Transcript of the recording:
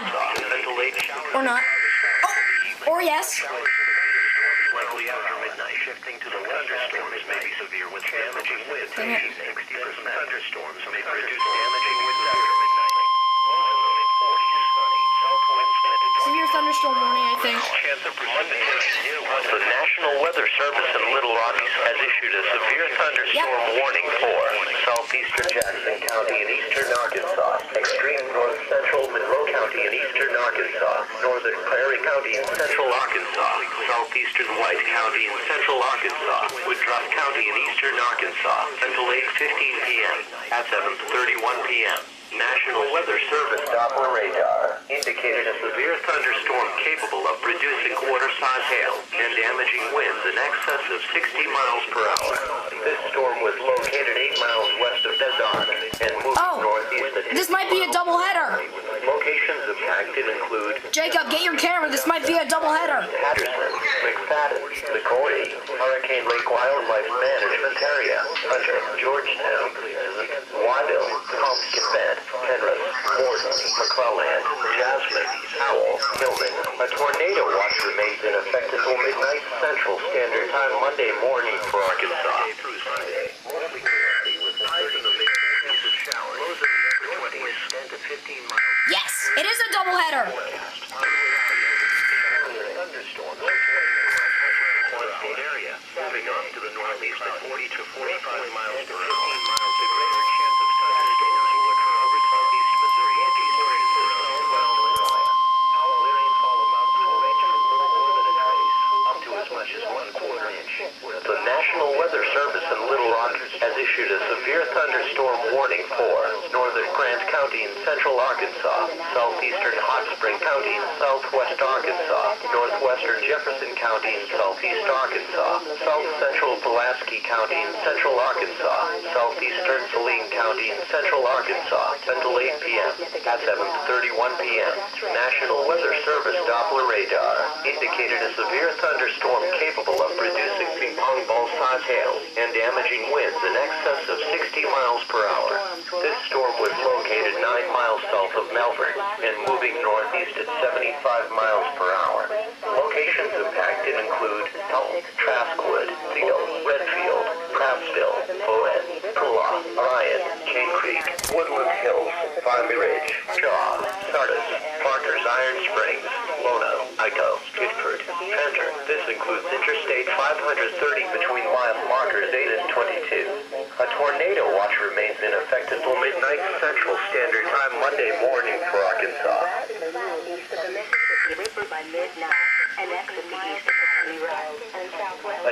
on. Or not. Oh, or yes. Likely after midnight, shifting to the thunderstorms may be severe with damaging winds. 60%. Thunderstorms may produce damaging winds after midnight. Lows in the mid-40s, sunny. South winds 10 to 20. Severe thunderstorm warning, I think. Chance of precipitation near one. The National Weather Service in Little Rockies has issued a severe thunderstorm warning for southeastern Jackson County and eastern Arkansas, extreme north central Monroe County and eastern Arkansas, northern Prairie County and central Arkansas, southeastern White County and central Arkansas, Woodruff County and eastern Arkansas, until 8:15 p.m. at 7:31 p.m. National Weather Service Doppler radar indicated a severe thunderstorm capable of producing quarter-size hail and damaging winds in excess of 60 miles per hour. This storm was located 8 miles west of Desert and moved northeast at... This might be a doubleheader. Locations impacted include... Jacob, get your camera. This might be a doubleheader. Patterson, McFadden, McCoy, Hurricane Lake Wildlife Management Area, Hunter, Georgetown, Waddell, Pumpkin Bend, Penrith, Morton, McClelland, Jasmine, Howell, Hillman. A tornado watch remains in effect until midnight Central Standard Time Monday morning for Arkansas. Yes, it is a doubleheader. Area, moving off to the northeast at 40 to 45 miles per hour. The greater chance of thunderstorms will occur over southeast Missouri, east Arkansas, southwest Illinois. However, rainfall amounts will range from little more than a trace up to as much as 1/4 inch. The National Weather Service in Little Rock has issued a severe thunderstorm warning for northern Grant County and central Arkansas, southeastern Hot Spring County and southwest Arkansas, northwestern Jefferson County and southeast Arkansas, south central Pulaski County and central Arkansas, southeastern Saline County and central Arkansas, until 8 p.m. at 7:31 p.m. National Weather Service Doppler radar indicated a severe thunderstorm capable of producing ping-pong ball-size hail and damaging winds in excess of 60 miles per hour. This storm was located 9 miles south of Melbourne and moving northeast at 75 miles per hour. Locations impacted include Elk, Traskwood, Theo, Redfield, Craftsville, Bowen, Pula, Ryan, Cane Creek, Woodland Hills, Farley Ridge, Shaw, Sardis, Parker's Iron Springs, Lona, Ico, Gifford, Fenter. This includes Interstate 530 between mile markers 8 and 22. A tornado watch remains in effect until midnight Central Standard Time Monday morning for Arkansas. River by midnight and exit the east of the county route and southwest.